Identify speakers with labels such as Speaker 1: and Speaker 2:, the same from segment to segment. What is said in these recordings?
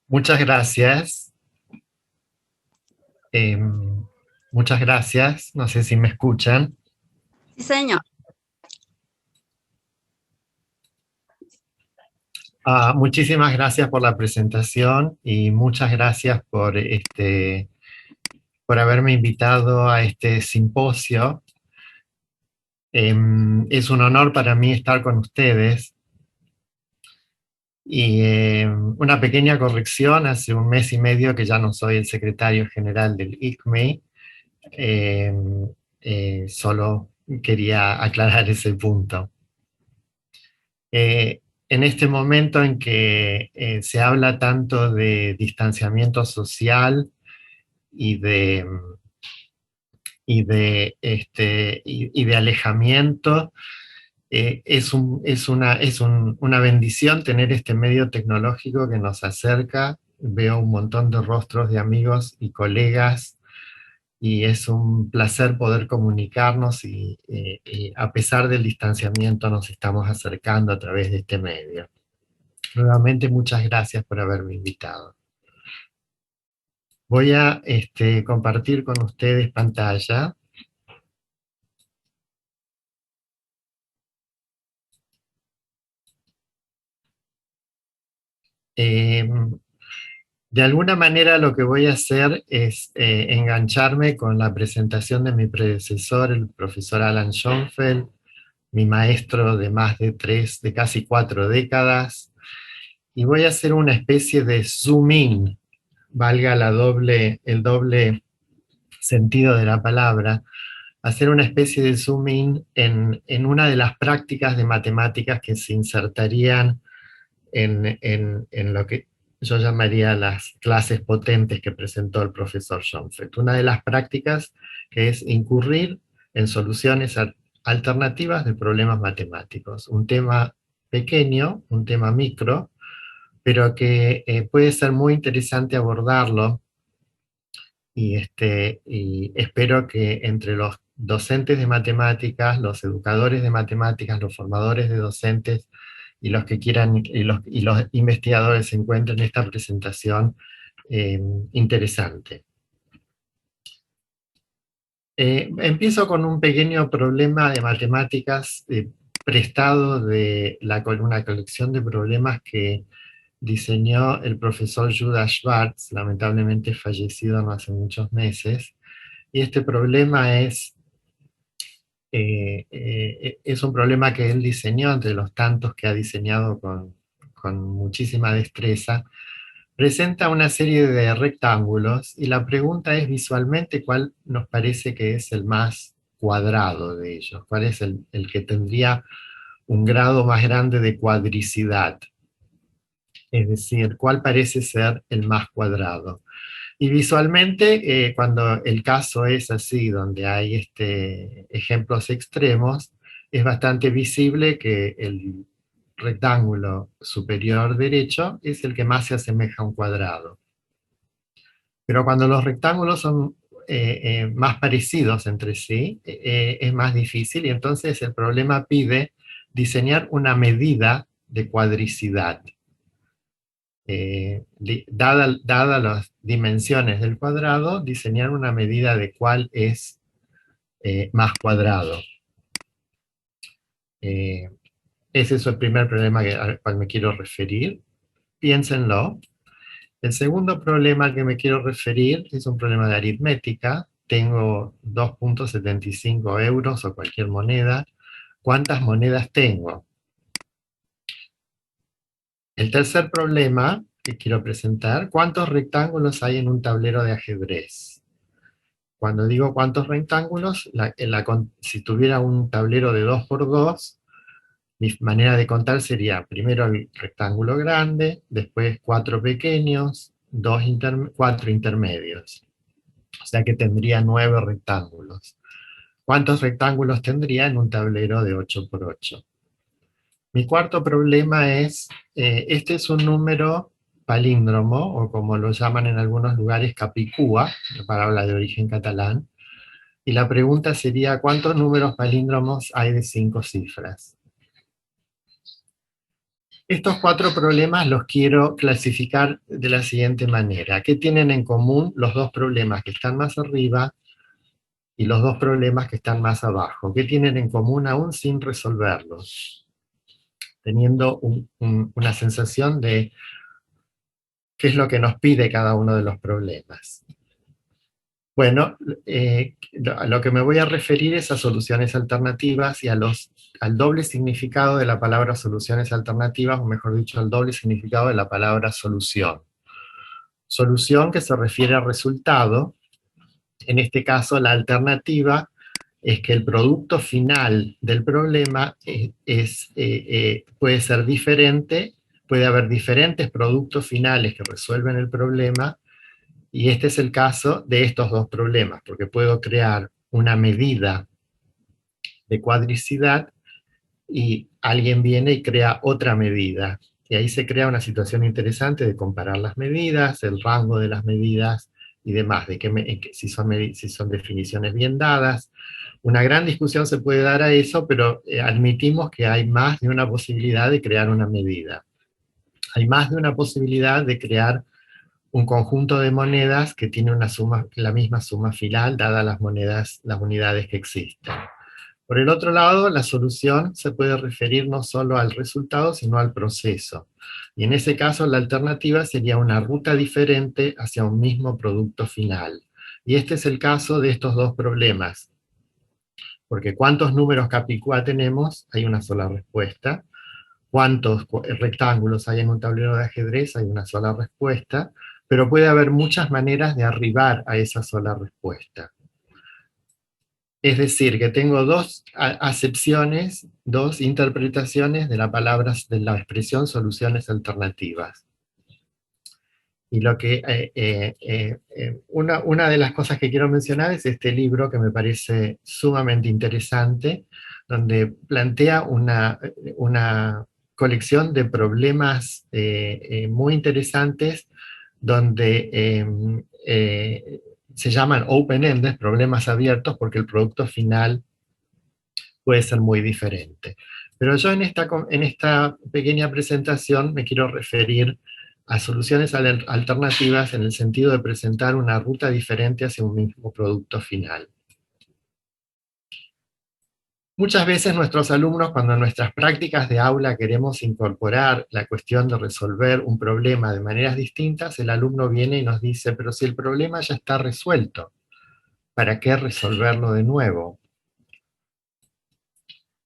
Speaker 1: Muchas gracias. Muchas gracias. No sé si me escuchan.
Speaker 2: Sí, señor.
Speaker 1: Muchísimas gracias por la presentación y muchas gracias por haberme invitado a este simposio. Es un honor para mí estar con ustedes. Y una pequeña corrección, hace un mes y medio que ya no soy el secretario general del ICME. Solo quería aclarar ese punto. En este momento en que se habla tanto de distanciamiento social y y de alejamiento, es una bendición tener este medio tecnológico que nos acerca. Veo un montón de rostros de amigos y colegas y es un placer poder comunicarnos y a pesar del distanciamiento nos estamos acercando a través de este medio. Nuevamente, muchas gracias por haberme invitado. Voy a compartir con ustedes pantalla. Eh, de alguna manera lo que voy a hacer es engancharme con la presentación de mi predecesor, el profesor Alan Schoenfeld, mi maestro de más de casi 4 décadas, y voy a hacer una especie de zoom in, valga el doble sentido de la palabra, hacer una especie de zoom in en una de las prácticas de matemáticas que se insertarían en lo que yo llamaría las clases potentes que presentó el profesor Schoenfeld. Una de las prácticas que es incurrir en soluciones alternativas de problemas matemáticos. Un tema pequeño, un tema micro, pero que puede ser muy interesante abordarlo y espero que entre los docentes de matemáticas, los educadores de matemáticas, los formadores de docentes y los que quieran, y los investigadores encuentren esta presentación interesante. Empiezo con un pequeño problema de matemáticas prestado de una colección de problemas que diseñó el profesor Judas Schwartz, lamentablemente fallecido no hace muchos meses. Y este problema es un problema que él diseñó, entre los tantos que ha diseñado con muchísima destreza. Presenta una serie de rectángulos y la pregunta es visualmente cuál nos parece que es el más cuadrado de ellos, cuál es el que tendría un grado más grande de cuadricidad, es decir, cuál parece ser el más cuadrado. Y visualmente, cuando el caso es así, donde hay ejemplos extremos, es bastante visible que el rectángulo superior derecho es el que más se asemeja a un cuadrado. Pero cuando los rectángulos son más parecidos entre sí, es más difícil y entonces el problema pide diseñar una medida de cuadricidad. Dada las dimensiones del cuadrado, diseñar una medida de cuál es más cuadrado. Ese es el primer problema al cual me quiero referir. Piénsenlo. El segundo problema al que me quiero referir es un problema de aritmética. Tengo 2,75 euros o cualquier moneda. ¿Cuántas monedas tengo? El tercer problema que quiero presentar, ¿cuántos rectángulos hay en un tablero de ajedrez? Cuando digo cuántos rectángulos, si tuviera un tablero de 2 por 2, mi manera de contar sería primero el rectángulo grande, después 4 pequeños, 4 intermedios. O sea que tendría 9 rectángulos. ¿Cuántos rectángulos tendría en un tablero de 8 por 8? Mi cuarto problema es, este es un número palíndromo, o como lo llaman en algunos lugares, capicúa, palabra de origen catalán, y la pregunta sería, ¿cuántos números palíndromos hay de 5 cifras? Estos 4 problemas los quiero clasificar de la siguiente manera. ¿Qué tienen en común los 2 problemas que están más arriba y los 2 problemas que están más abajo? ¿Qué tienen en común aún sin resolverlos? Teniendo una sensación de qué es lo que nos pide cada uno de los problemas. Bueno, a lo que me voy a referir es a soluciones alternativas y al doble significado de la palabra soluciones alternativas, o mejor dicho, al doble significado de la palabra solución. Solución que se refiere al resultado, en este caso la alternativa es que el producto final del problema puede ser diferente, puede haber diferentes productos finales que resuelven el problema, y este es el caso de estos 2 problemas, porque puedo crear una medida de cuadricidad y alguien viene y crea otra medida. Y ahí se crea una situación interesante de comparar las medidas, el rango de las medidas y demás, de si son definiciones bien dadas. Una gran discusión se puede dar a eso, pero admitimos que hay más de una posibilidad de crear una medida. Hay más de una posibilidad de crear un conjunto de monedas que tiene la misma suma final, dadas las unidades que existen. Por el otro lado, la solución se puede referir no solo al resultado, sino al proceso. Y en ese caso, la alternativa sería una ruta diferente hacia un mismo producto final. Y este es el caso de estos 2 problemas. Porque ¿cuántos números Capicúa tenemos? Hay una sola respuesta. ¿Cuántos rectángulos hay en un tablero de ajedrez? Hay una sola respuesta. Pero puede haber muchas maneras de arribar a esa sola respuesta. Es decir, que tengo 2 acepciones, 2 interpretaciones de de la expresión soluciones alternativas. Y una de las cosas que quiero mencionar es este libro que me parece sumamente interesante, donde plantea una colección de problemas muy interesantes, donde se llaman open-ended, problemas abiertos, porque el producto final puede ser muy diferente. Pero yo en esta pequeña presentación me quiero referir a soluciones alternativas en el sentido de presentar una ruta diferente hacia un mismo producto final. Muchas veces nuestros alumnos, cuando en nuestras prácticas de aula queremos incorporar la cuestión de resolver un problema de maneras distintas, el alumno viene y nos dice, pero si el problema ya está resuelto, ¿para qué resolverlo de nuevo?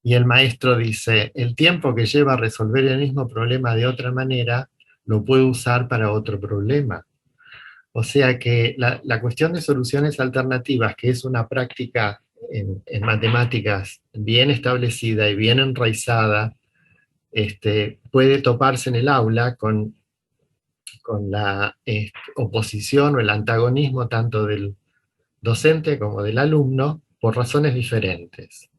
Speaker 1: Y el maestro dice, el tiempo que lleva a resolver el mismo problema de otra manera, lo puedo usar para otro problema. O sea que la cuestión de soluciones alternativas, que es una práctica en matemáticas bien establecida y bien enraizada, puede toparse en el aula con la oposición o el antagonismo tanto del docente como del alumno por razones diferentes.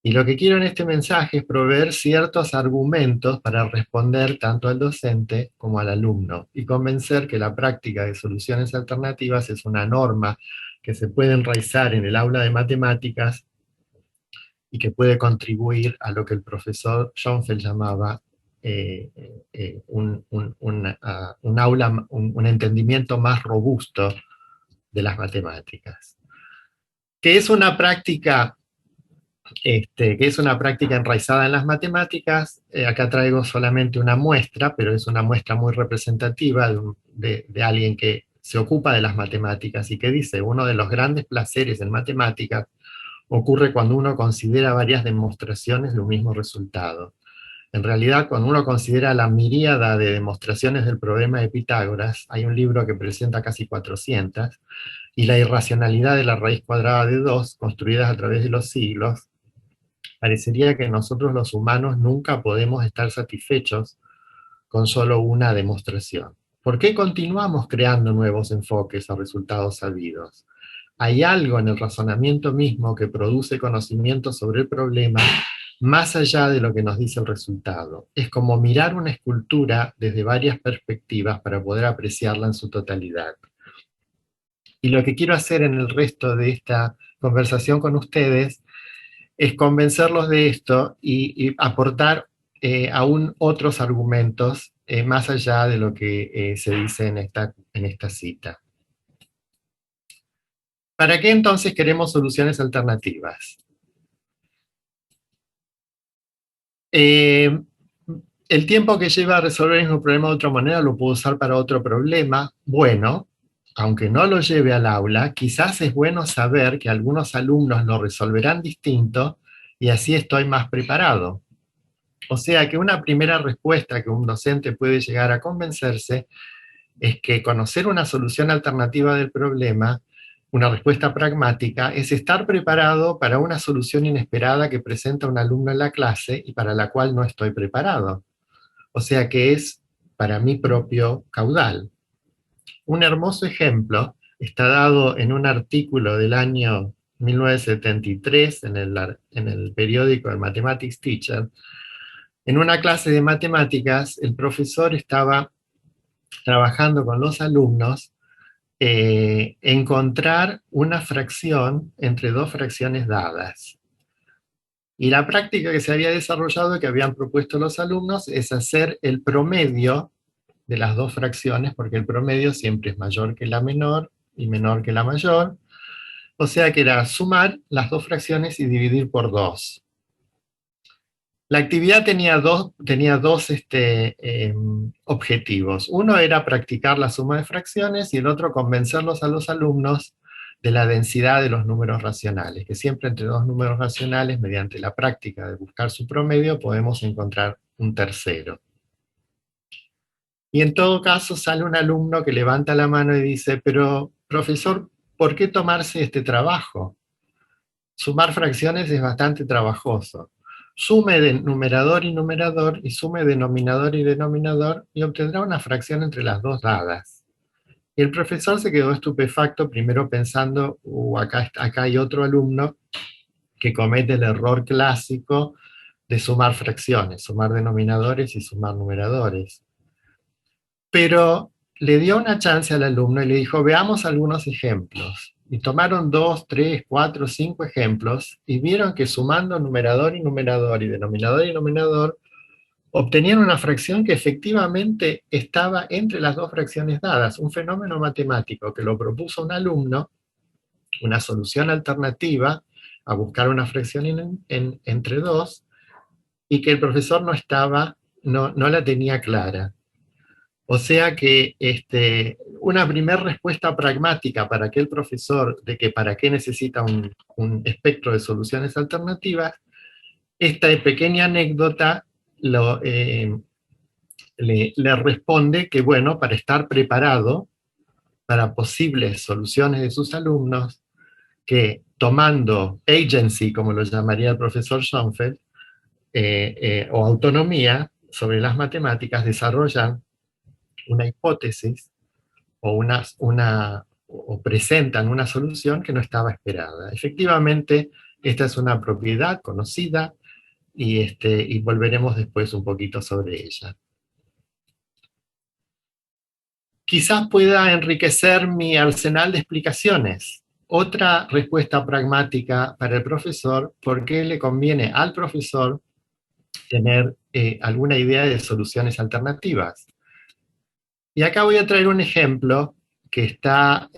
Speaker 1: Y lo que quiero en este mensaje es proveer ciertos argumentos para responder tanto al docente como al alumno y convencer que la práctica de soluciones alternativas es una norma que se puede enraizar en el aula de matemáticas y que puede contribuir a lo que el profesor Schoenfeld llamaba un entendimiento más robusto de las matemáticas. Que es una práctica que es una práctica enraizada en las matemáticas. Acá traigo solamente una muestra, pero es una muestra muy representativa de alguien que se ocupa de las matemáticas y que dice, uno de los grandes placeres en matemáticas ocurre cuando uno considera varias demostraciones de un mismo resultado. En realidad, cuando uno considera la miríada de demostraciones del problema de Pitágoras, hay un libro que presenta casi 400, y la irracionalidad de la raíz cuadrada de 2, construidas a través de los siglos, parecería que nosotros los humanos nunca podemos estar satisfechos con solo una demostración. ¿Por qué continuamos creando nuevos enfoques a resultados sabidos? Hay algo en el razonamiento mismo que produce conocimiento sobre el problema más allá de lo que nos dice el resultado. Es como mirar una escultura desde varias perspectivas para poder apreciarla en su totalidad. Y lo que quiero hacer en el resto de esta conversación con ustedes es convencerlos de esto y aportar aún otros argumentos más allá de lo que se dice en esta cita. ¿Para qué entonces queremos soluciones alternativas? Eh, el tiempo que lleva a resolver el mismo problema de otra manera lo puedo usar para otro problema. Bueno, aunque no lo lleve al aula, quizás es bueno saber que algunos alumnos lo resolverán distinto y así estoy más preparado. O sea que una primera respuesta que un docente puede llegar a convencerse es que conocer una solución alternativa del problema, una respuesta pragmática, es estar preparado para una solución inesperada que presenta un alumno en la clase y para la cual no estoy preparado. O sea que es para mi propio caudal. Un hermoso ejemplo está dado en un artículo del año 1973 en el periódico el Mathematics Teacher. En una clase de matemáticas, el profesor estaba trabajando con los alumnos encontrar una fracción entre dos fracciones dadas. Y la práctica que se había desarrollado, que habían propuesto los alumnos, es hacer el promedio de las dos fracciones, porque el promedio siempre es mayor que la menor y menor que la mayor. O sea que era sumar las dos fracciones y dividir por dos. La actividad tenía dos objetivos. Uno era practicar la suma de fracciones y el otro convencerlos a los alumnos de la densidad de los números racionales, que siempre entre dos números racionales, mediante la práctica de buscar su promedio, podemos encontrar un tercero. Y en todo caso sale un alumno que levanta la mano y dice, pero profesor, ¿por qué tomarse este trabajo? Sumar fracciones es bastante trabajoso. Sume de numerador y numerador y sume denominador y denominador y obtendrá una fracción entre las dos dadas. Y el profesor se quedó estupefacto, primero pensando, acá hay otro alumno que comete el error clásico de sumar fracciones, sumar denominadores y sumar numeradores. Pero le dio una chance al alumno y le dijo, veamos algunos ejemplos. Y tomaron 2, 3, 4, 5 ejemplos y vieron que sumando numerador y denominador, obtenían una fracción que efectivamente estaba entre las dos fracciones dadas, un fenómeno matemático que lo propuso un alumno, una solución alternativa a buscar una fracción entre dos, y que el profesor no la tenía clara. O sea que una primera respuesta pragmática para aquel profesor de que para qué necesita un espectro de soluciones alternativas, esta pequeña anécdota le responde que, bueno, para estar preparado para posibles soluciones de sus alumnos, que tomando agency, como lo llamaría el profesor Schoenfeld, o autonomía sobre las matemáticas, desarrollan una hipótesis o presentan una solución que no estaba esperada. Efectivamente, esta es una propiedad conocida y volveremos después un poquito sobre ella. Quizás pueda enriquecer mi arsenal de explicaciones. Otra respuesta pragmática para el profesor, ¿por qué le conviene al profesor tener alguna idea de soluciones alternativas? Y acá voy a traer un ejemplo que está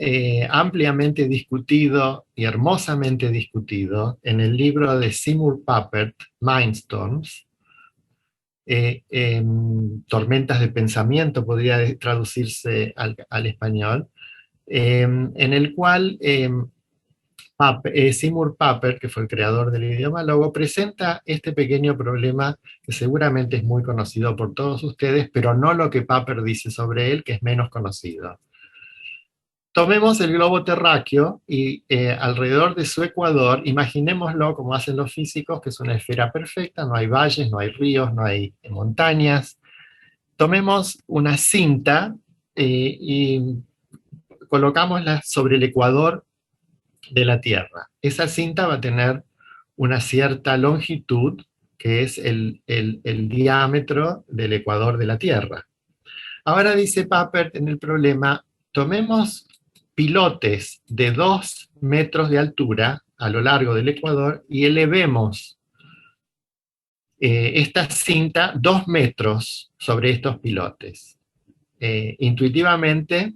Speaker 1: ampliamente discutido y hermosamente discutido en el libro de Seymour Papert, Mindstorms, Tormentas de Pensamiento podría traducirse al español, en el cual Seymour Papert, que fue el creador del idioma Logo, presenta este pequeño problema que seguramente es muy conocido por todos ustedes, pero no lo que Papert dice sobre él, que es menos conocido. Tomemos el globo terráqueo y alrededor de su ecuador, imaginémoslo como hacen los físicos, que es una esfera perfecta, no hay valles, no hay ríos, no hay montañas. Tomemos una cinta y colocámosla sobre el ecuador de la Tierra. Esa cinta va a tener una cierta longitud, que es el diámetro del ecuador de la Tierra. Ahora dice Papert en el problema, tomemos pilotes de 2 metros de altura a lo largo del ecuador y elevemos esta cinta 2 metros sobre estos pilotes. Intuitivamente,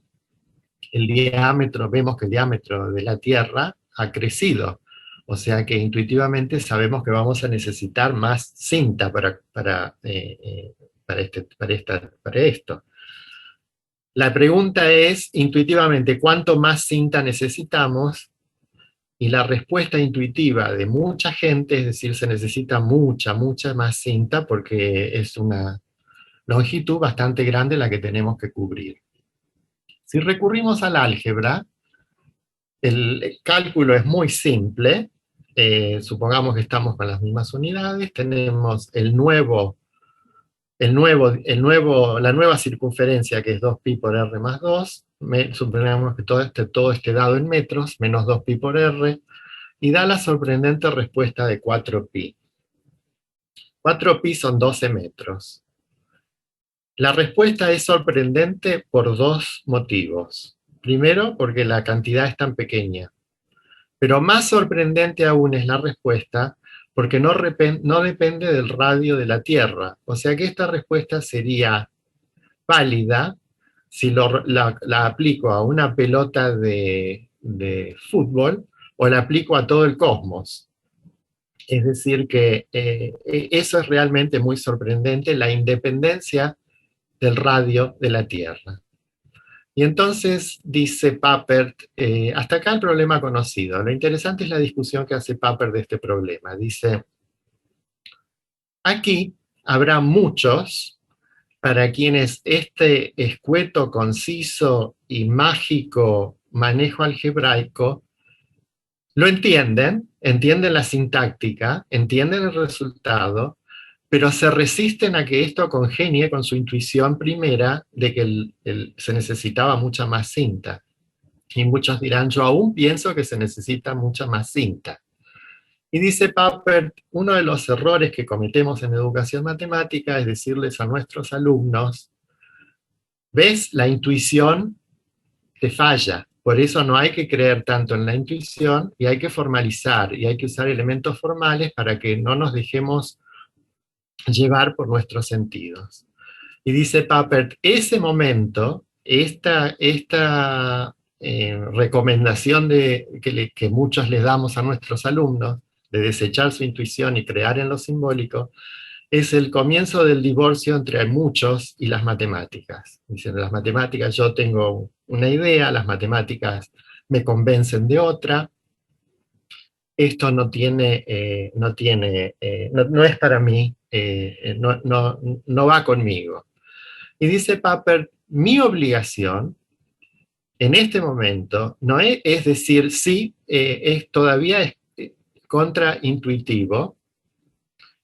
Speaker 1: vemos que el diámetro de la Tierra ha crecido, o sea que intuitivamente sabemos que vamos a necesitar más cinta para esto. La pregunta es, intuitivamente, ¿cuánto más cinta necesitamos? Y la respuesta intuitiva de mucha gente, es decir, se necesita mucha más cinta porque es una longitud bastante grande la que tenemos que cubrir. Si recurrimos al álgebra, el cálculo es muy simple. Supongamos que estamos con las mismas unidades, tenemos la nueva circunferencia, que es 2pi por r más 2, suponemos que todo esté dado en metros, menos 2pi por r, y da la sorprendente respuesta de 4pi. 4pi son 12 metros. La respuesta es sorprendente por dos motivos. Primero, porque la cantidad es tan pequeña. Pero más sorprendente aún es la respuesta porque no depende del radio de la Tierra. O sea que esta respuesta sería válida si la aplico a una pelota de fútbol o la aplico a todo el cosmos. Es decir, que eso es realmente muy sorprendente, la independencia del radio de la Tierra. Y entonces dice Papert, hasta acá el problema conocido. Lo interesante es la discusión que hace Papert de este problema. Dice, aquí habrá muchos para quienes este escueto, conciso y mágico manejo algebraico lo entienden la sintáctica, entienden el resultado, pero se resisten a que esto congenie con su intuición primera de que se necesitaba mucha más cinta. Y muchos dirán, yo aún pienso que se necesita mucha más cinta. Y dice Papert, uno de los errores que cometemos en educación matemática es decirles a nuestros alumnos, ¿ves? La intuición te falla. Por eso no hay que creer tanto en la intuición y hay que formalizar y hay que usar elementos formales para que no nos dejemos llevar por nuestros sentidos. Y dice Papert, ese momento, esta recomendación que muchos les damos a nuestros alumnos, de desechar su intuición y crear en lo simbólico, es el comienzo del divorcio entre muchos y las matemáticas. Dicen, las matemáticas yo tengo una idea, las matemáticas me convencen de otra, esto no es para mí, no va conmigo. Y dice Papert, mi obligación en este momento no es decir, sí, todavía es contraintuitivo,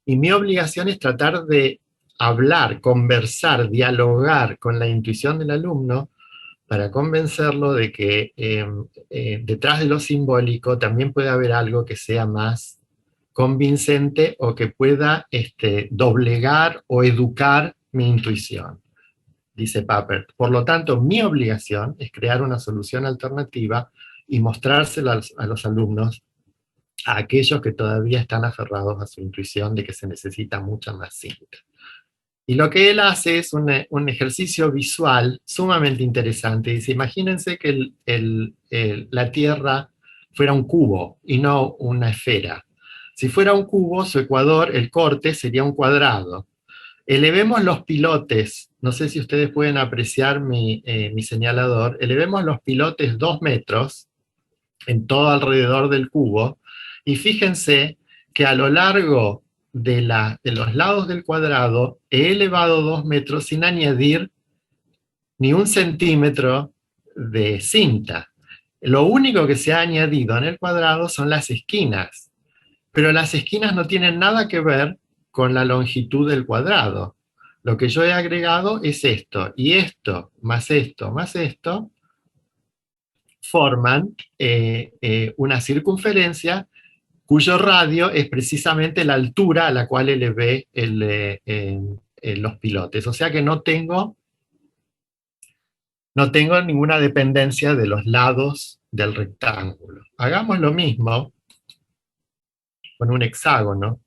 Speaker 1: y mi obligación es tratar de hablar, conversar, dialogar con la intuición del alumno para convencerlo de que detrás de lo simbólico también puede haber algo que sea más convincente o que pueda doblegar o educar mi intuición, dice Papert. Por lo tanto, mi obligación es crear una solución alternativa y mostrársela a los alumnos, a aquellos que todavía están aferrados a su intuición de que se necesita mucha más cinta. Y lo que él hace es un ejercicio visual sumamente interesante. Dice, imagínense que la Tierra fuera un cubo y no una esfera. Si fuera un cubo, su ecuador, el corte, sería un cuadrado. Elevemos los pilotes, no sé si ustedes pueden apreciar mi señalador, elevemos los pilotes 2 metros en todo alrededor del cubo, y fíjense que a lo largo de los lados del cuadrado he elevado 2 metros sin añadir ni 1 centímetro de cinta. Lo único que se ha añadido en el cuadrado son las esquinas, pero las esquinas no tienen nada que ver con la longitud del cuadrado. Lo que yo he agregado es esto, y esto, más esto, más esto, forman una circunferencia cuyo radio es precisamente la altura a la cual elevé los pilotes. O sea que no tengo ninguna dependencia de los lados del rectángulo. Hagamos lo mismo con un hexágono.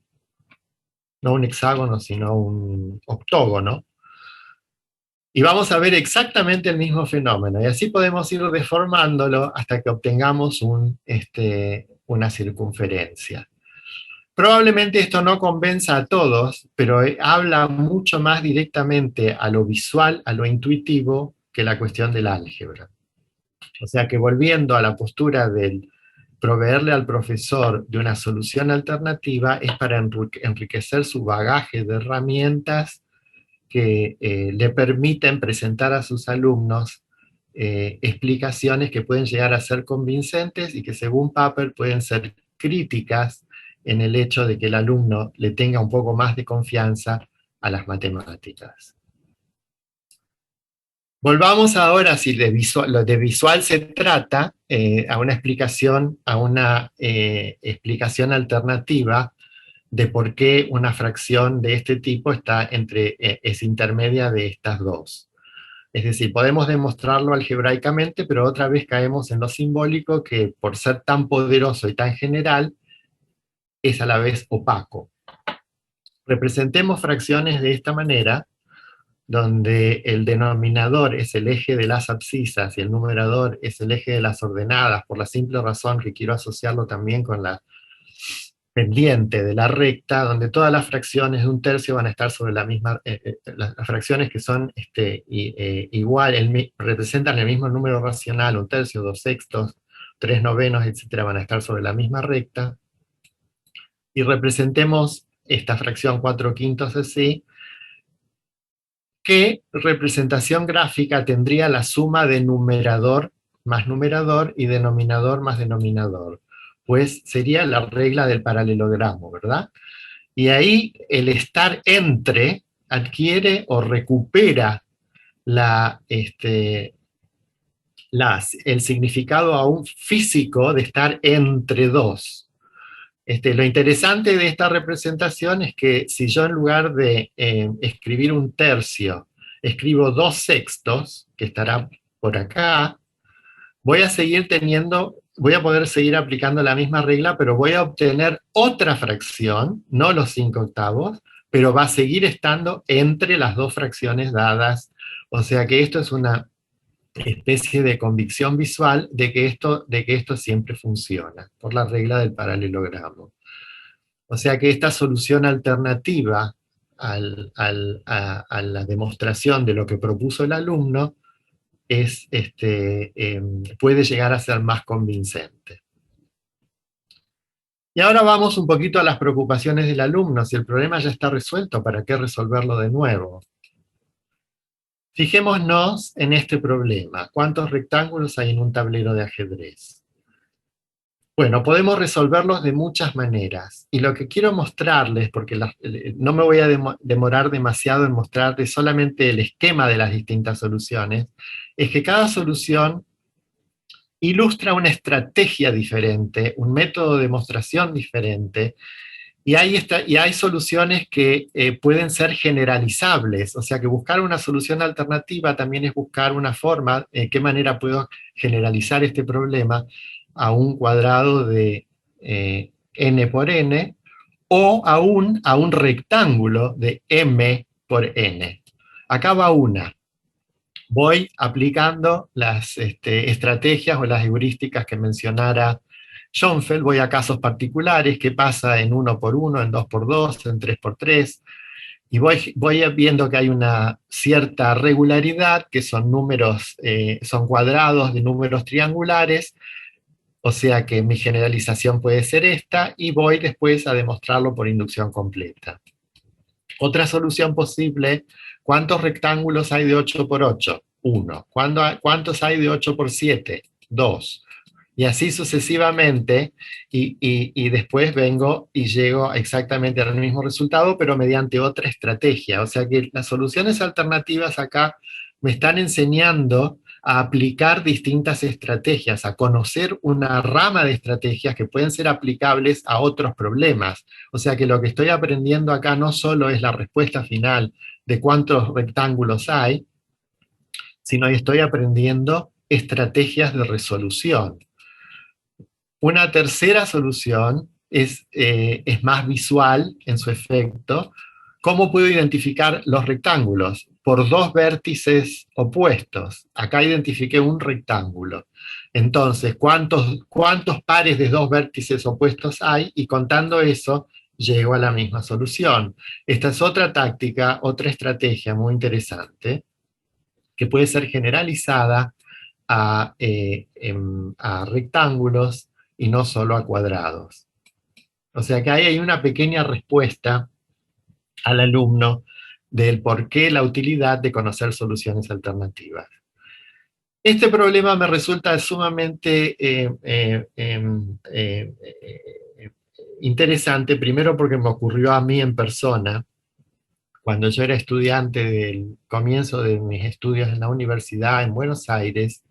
Speaker 1: no un hexágono, sino un octógono, y vamos a ver exactamente el mismo fenómeno, y así podemos ir deformándolo hasta que obtengamos una circunferencia. Probablemente esto no convenza a todos, pero habla mucho más directamente a lo visual, a lo intuitivo, que la cuestión del álgebra. O sea que volviendo a la postura del proveerle al profesor de una solución alternativa es para enriquecer su bagaje de herramientas que le permiten presentar a sus alumnos explicaciones que pueden llegar a ser convincentes y que según Papert pueden ser críticas en el hecho de que el alumno le tenga un poco más de confianza a las matemáticas. Volvamos ahora, si de visual se trata, a una explicación alternativa de por qué una fracción de este tipo es intermedia de estas dos. Es decir, podemos demostrarlo algebraicamente, pero otra vez caemos en lo simbólico que por ser tan poderoso y tan general, es a la vez opaco. Representemos fracciones de esta manera, donde el denominador es el eje de las abscisas y el numerador es el eje de las ordenadas, por la simple razón que quiero asociarlo también con la pendiente de la recta, donde todas las fracciones de un tercio van a estar sobre la misma, las fracciones que son igual, representan el mismo número racional, un tercio, dos sextos, tres novenos, etcétera, van a estar sobre la misma recta, y representemos esta fracción 4/5 así. ¿Qué representación gráfica tendría la suma de numerador más numerador y denominador más denominador? Pues sería la regla del paralelogramo, ¿verdad? Y ahí el estar entre adquiere o recupera el significado aún físico de estar entre dos. Lo interesante de esta representación es que si yo en lugar de escribir un tercio, escribo dos sextos, que estará por acá, voy a poder seguir aplicando la misma regla, pero voy a obtener otra fracción, no los 5/8, pero va a seguir estando entre las dos fracciones dadas. O sea que esto es una especie de convicción visual de que esto siempre funciona, por la regla del paralelogramo. O sea que esta solución alternativa a la demostración de lo que propuso el alumno puede llegar a ser más convincente. Y ahora vamos un poquito a las preocupaciones del alumno. Si el problema ya está resuelto, ¿para qué resolverlo de nuevo? Fijémonos en este problema. ¿Cuántos rectángulos hay en un tablero de ajedrez? Bueno, podemos resolverlos de muchas maneras. Y lo que quiero mostrarles, porque no me voy a demorar demasiado en mostrarles solamente el esquema de las distintas soluciones, es que cada solución ilustra una estrategia diferente, un método de demostración diferente, y hay soluciones que pueden ser generalizables, o sea que buscar una solución alternativa también es buscar una forma, qué manera puedo generalizar este problema a un cuadrado de n por n, o aún a un rectángulo de m por n. Acá va una. Voy aplicando las estrategias o las heurísticas que mencionara Schoenfeld, voy a casos particulares, qué pasa en 1 por 1, en 2 por 2, en 3 por 3, y voy viendo que hay una cierta regularidad, que son son cuadrados de números triangulares, o sea que mi generalización puede ser esta, y voy después a demostrarlo por inducción completa. Otra solución posible, ¿cuántos rectángulos hay de 8 por 8? 1. ¿Cuántos hay de 8 por 7? 2. Y así sucesivamente, y después vengo y llego exactamente al mismo resultado, pero mediante otra estrategia. O sea que las soluciones alternativas acá me están enseñando a aplicar distintas estrategias, a conocer una rama de estrategias que pueden ser aplicables a otros problemas. O sea que lo que estoy aprendiendo acá no solo es la respuesta final de cuántos rectángulos hay, sino que estoy aprendiendo estrategias de resolución. Una tercera solución es más visual en su efecto. ¿Cómo puedo identificar los rectángulos? Por dos vértices opuestos. Acá identifiqué un rectángulo. Entonces, ¿cuántos pares de dos vértices opuestos hay? Y contando eso, llego a la misma solución. Esta es otra táctica, otra estrategia muy interesante, que puede ser generalizada a rectángulos y no solo a cuadrados. O sea que ahí hay una pequeña respuesta al alumno del por qué la utilidad de conocer soluciones alternativas. Este problema me resulta sumamente interesante, primero porque me ocurrió a mí en persona, cuando yo era estudiante del comienzo de mis estudios en la universidad en Buenos Aires,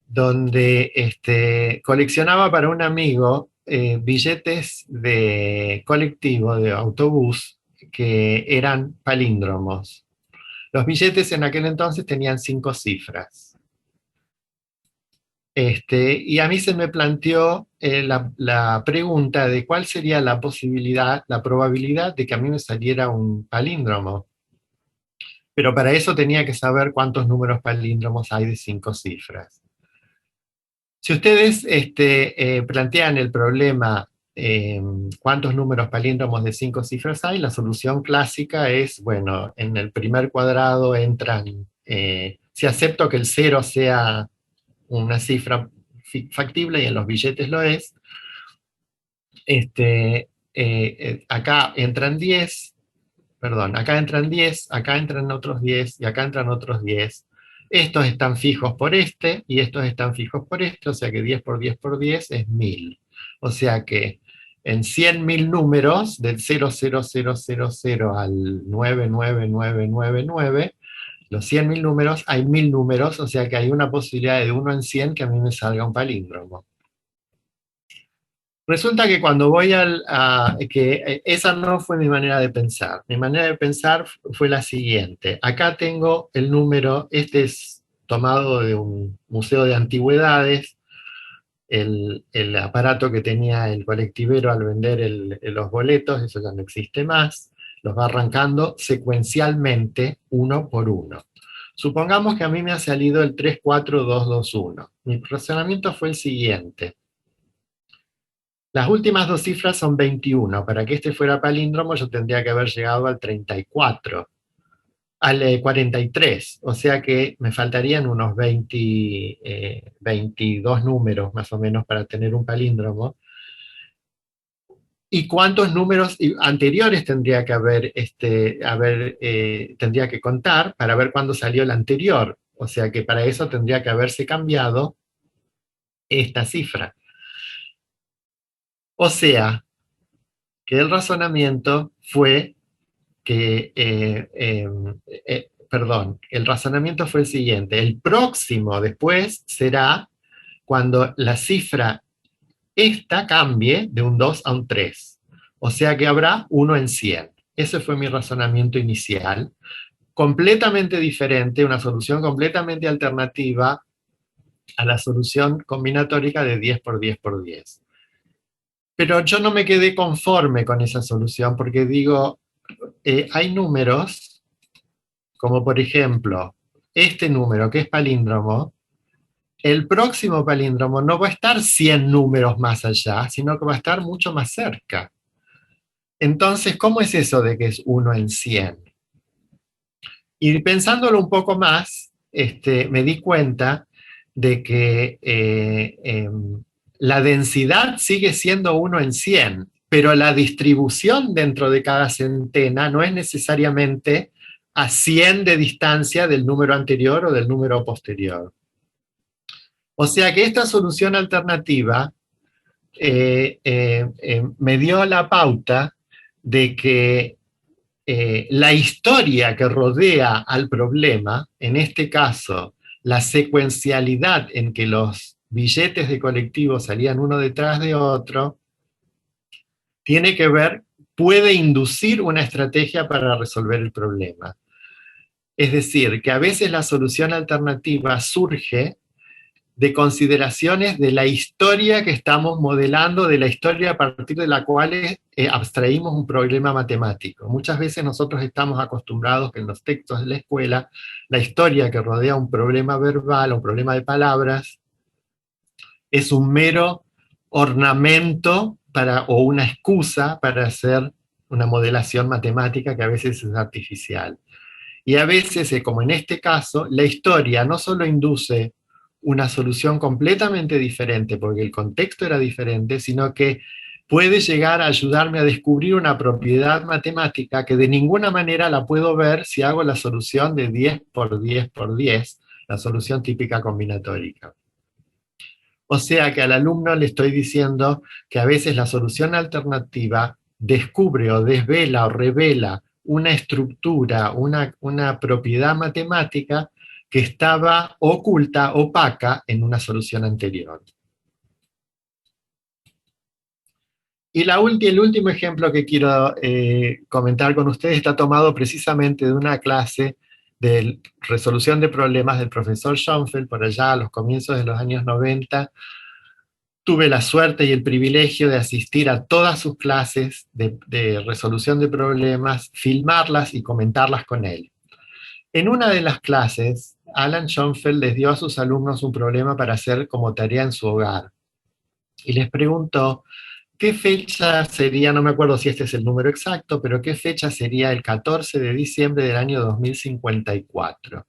Speaker 1: donde coleccionaba para un amigo billetes de colectivo, de autobús, que eran palíndromos. Los billetes en aquel entonces tenían 5 cifras. Y a mí se me planteó la pregunta de cuál sería la posibilidad, la probabilidad de que a mí me saliera un palíndromo. Pero para eso tenía que saber cuántos números palíndromos hay de 5 cifras. Si ustedes plantean el problema, cuántos números palíndromos de 5 cifras hay, la solución clásica es, bueno, en el primer cuadrado entran, si acepto que el 0 sea una cifra factible y en los billetes lo es, acá entran 10, perdón, acá entran otros 10 y acá entran otros 10. Estos están fijos por este y estos están fijos por este, o sea que 10 por 10 por 10 es 1000. O sea que en 100.000 números, del 00000 al 99999, los 100.000 números, hay 1000 números, o sea que hay una posibilidad de 1 en 100 que a mí me salga un palíndromo. Resulta que cuando voy esa no fue mi manera de pensar. Mi manera de pensar fue la siguiente. Acá tengo el número, este es tomado de un museo de antigüedades, el aparato que tenía el colectivero al vender los boletos, eso ya no existe más, los va arrancando secuencialmente uno por uno. Supongamos que a mí me ha salido el 34221. Mi razonamiento fue el siguiente. Las últimas dos cifras son 21. Para que este fuera palíndromo yo tendría que haber llegado al 34, al 43. O sea que me faltarían unos 22 números más o menos para tener un palíndromo. ¿Y cuántos números anteriores tendría que tendría que contar para ver cuándo salió el anterior? O sea que para eso tendría que haberse cambiado esta cifra. O sea, que el razonamiento fue que, perdón, el razonamiento fue el siguiente. El próximo después será cuando la cifra esta cambie de un 2 a un 3. O sea que habrá 1 en 100. Ese fue mi razonamiento inicial. Completamente diferente, una solución completamente alternativa a la solución combinatórica de 10 por 10 por 10. Pero yo no me quedé conforme con esa solución porque digo, hay números, como por ejemplo, este número que es palíndromo, el próximo palíndromo no va a estar 100 números más allá, sino que va a estar mucho más cerca. Entonces, ¿cómo es eso de que es 1 en 100? Y pensándolo un poco más, me di cuenta de que la densidad sigue siendo 1 en 100, pero la distribución dentro de cada centena no es necesariamente a 100 de distancia del número anterior o del número posterior. O sea que esta solución alternativa me dio la pauta de que la historia que rodea al problema, en este caso, la secuencialidad en que los billetes de colectivo salían uno detrás de otro, tiene que ver, puede inducir una estrategia para resolver el problema. Es decir, que a veces la solución alternativa surge de consideraciones de la historia que estamos modelando, de la historia a partir de la cual abstraímos un problema matemático. Muchas veces nosotros estamos acostumbrados que en los textos de la escuela, la historia que rodea un problema verbal o un problema de palabras es un mero ornamento o una excusa para hacer una modelación matemática que a veces es artificial. Y a veces, como en este caso, la historia no solo induce una solución completamente diferente, porque el contexto era diferente, sino que puede llegar a ayudarme a descubrir una propiedad matemática que de ninguna manera la puedo ver si hago la solución de 10 por 10 por 10, la solución típica combinatórica. O sea que al alumno le estoy diciendo que a veces la solución alternativa descubre o desvela o revela una estructura, una propiedad matemática que estaba oculta, opaca en una solución anterior. Y el último ejemplo que quiero comentar con ustedes está tomado precisamente de una clase de resolución de problemas del profesor Schoenfeld, por allá a los comienzos de los años 90. Tuve la suerte y el privilegio de asistir a todas sus clases de resolución de problemas, filmarlas y comentarlas con él. En una de las clases, Alan Schoenfeld les dio a sus alumnos un problema para hacer como tarea en su hogar. Y les preguntó, ¿qué fecha sería, no me acuerdo si este es el número exacto, pero qué fecha sería el 14 de diciembre del año 2054?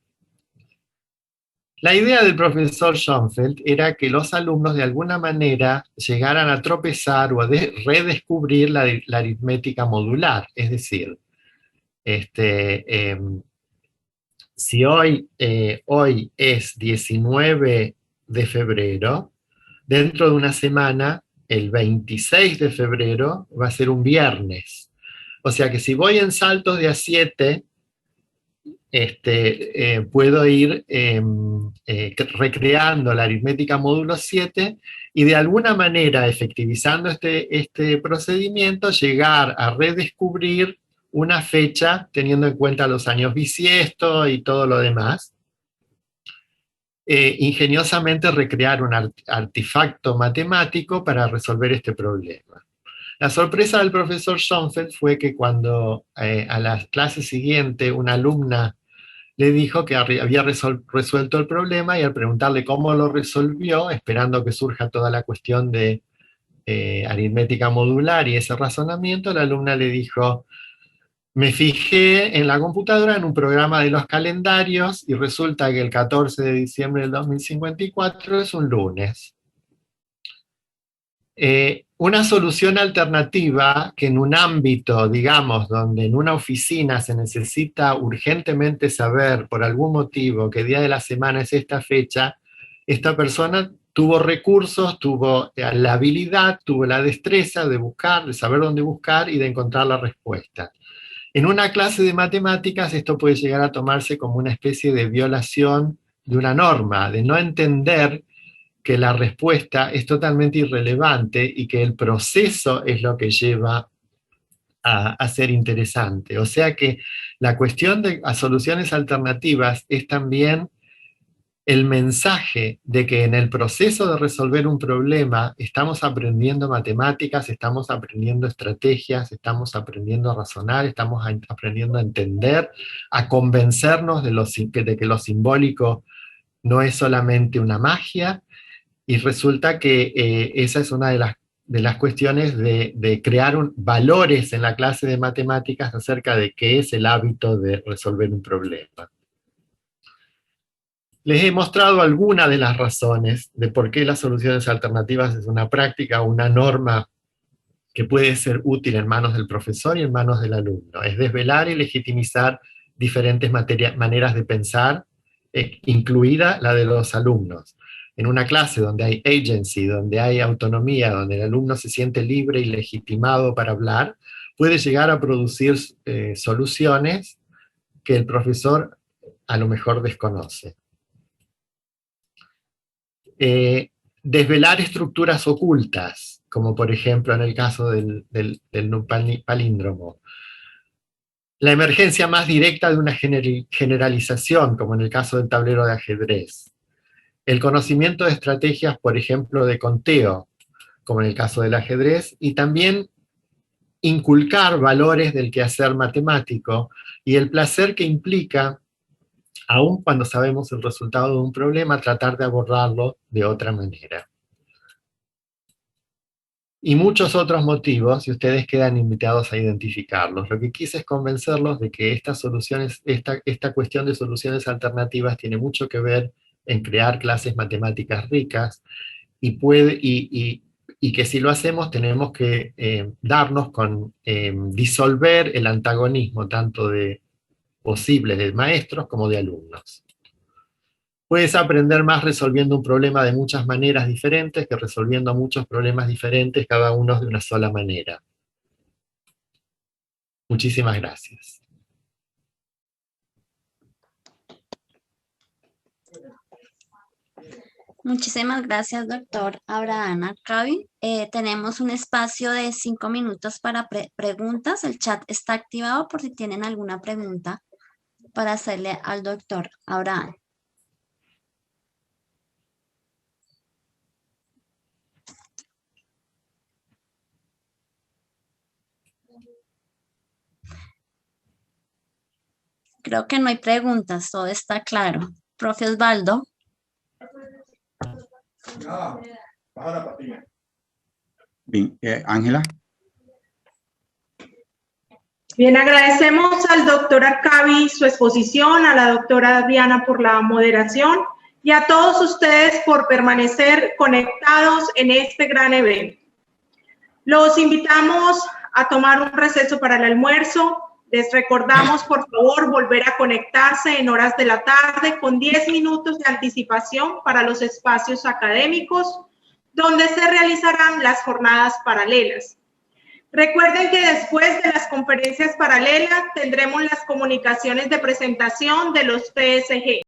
Speaker 1: La idea del profesor Schoenfeld era que los alumnos de alguna manera llegaran a tropezar o a redescubrir la aritmética modular. Es decir, si hoy es 19 de febrero, dentro de una semana, el 26 de febrero, va a ser un viernes. O sea que si voy en saltos de a 7, puedo ir recreando la aritmética módulo 7 y de alguna manera, efectivizando este procedimiento, llegar a redescubrir una fecha teniendo en cuenta los años bisiesto y todo lo demás. Ingeniosamente recrear un artefacto matemático para resolver este problema. La sorpresa del profesor Schoenfeld fue que cuando a la clase siguiente una alumna le dijo que había resuelto el problema y al preguntarle cómo lo resolvió, esperando que surja toda la cuestión de aritmética modular y ese razonamiento, la alumna le dijo, me fijé en la computadora en un programa de los calendarios y resulta que el 14 de diciembre del 2054 es un lunes. Una solución alternativa que en un ámbito, digamos, donde en una oficina se necesita urgentemente saber por algún motivo qué día de la semana es esta fecha, esta persona tuvo recursos, tuvo la habilidad, tuvo la destreza de buscar, de saber dónde buscar y de encontrar la respuesta. En una clase de matemáticas esto puede llegar a tomarse como una especie de violación de una norma, de no entender que la respuesta es totalmente irrelevante y que el proceso es lo que lleva a ser interesante. O sea que la cuestión de soluciones alternativas es también el mensaje de que en el proceso de resolver un problema estamos aprendiendo matemáticas, estamos aprendiendo estrategias, estamos aprendiendo a razonar, estamos aprendiendo a entender, a convencernos de que lo simbólico no es solamente una magia. Y resulta que esa es una de las cuestiones de crear valores en la clase de matemáticas acerca de qué es el hábito de resolver un problema. Les he mostrado algunas de las razones de por qué las soluciones alternativas es una práctica o una norma que puede ser útil en manos del profesor y en manos del alumno. Es desvelar y legitimizar diferentes maneras de pensar, incluida la de los alumnos. En una clase donde hay agency, donde hay autonomía, donde el alumno se siente libre y legitimado para hablar, puede llegar a producir soluciones que el profesor a lo mejor desconoce. Desvelar estructuras ocultas, como por ejemplo en el caso del palíndromo. La emergencia más directa de una generalización, como en el caso del tablero de ajedrez. el conocimiento de estrategias, por ejemplo, de conteo, como en el caso del ajedrez, y también inculcar valores del quehacer matemático y el placer que implica, aun cuando sabemos el resultado de un problema, tratar de abordarlo de otra manera. Y muchos otros motivos, y ustedes quedan invitados a identificarlos. Lo que quise es convencerlos de que esta cuestión de soluciones alternativas tiene mucho que ver en crear clases matemáticas ricas, y que si lo hacemos tenemos que darnos con disolver el antagonismo tanto de posibles de maestros como de alumnos. Puedes aprender más resolviendo un problema de muchas maneras diferentes que resolviendo muchos problemas diferentes, cada uno de una sola manera. Muchísimas gracias.
Speaker 2: Muchísimas gracias, doctor Abraham Arcavi. Tenemos un espacio de 5 minutos para preguntas. El chat está activado por si tienen alguna pregunta para hacerle al doctor Abraham. Creo que no hay preguntas, todo está claro. Profe Osvaldo.
Speaker 3: Bien, Ángela.
Speaker 4: Bien, agradecemos al doctor Arcavi su exposición, a la doctora Diana por la moderación y a todos ustedes por permanecer conectados en este gran evento. Los invitamos a tomar un receso para el almuerzo. Les recordamos, por favor, volver a conectarse en horas de la tarde con 10 minutos de anticipación para los espacios académicos, donde se realizarán las jornadas paralelas. Recuerden que después de las conferencias paralelas tendremos las comunicaciones de presentación de los PSG.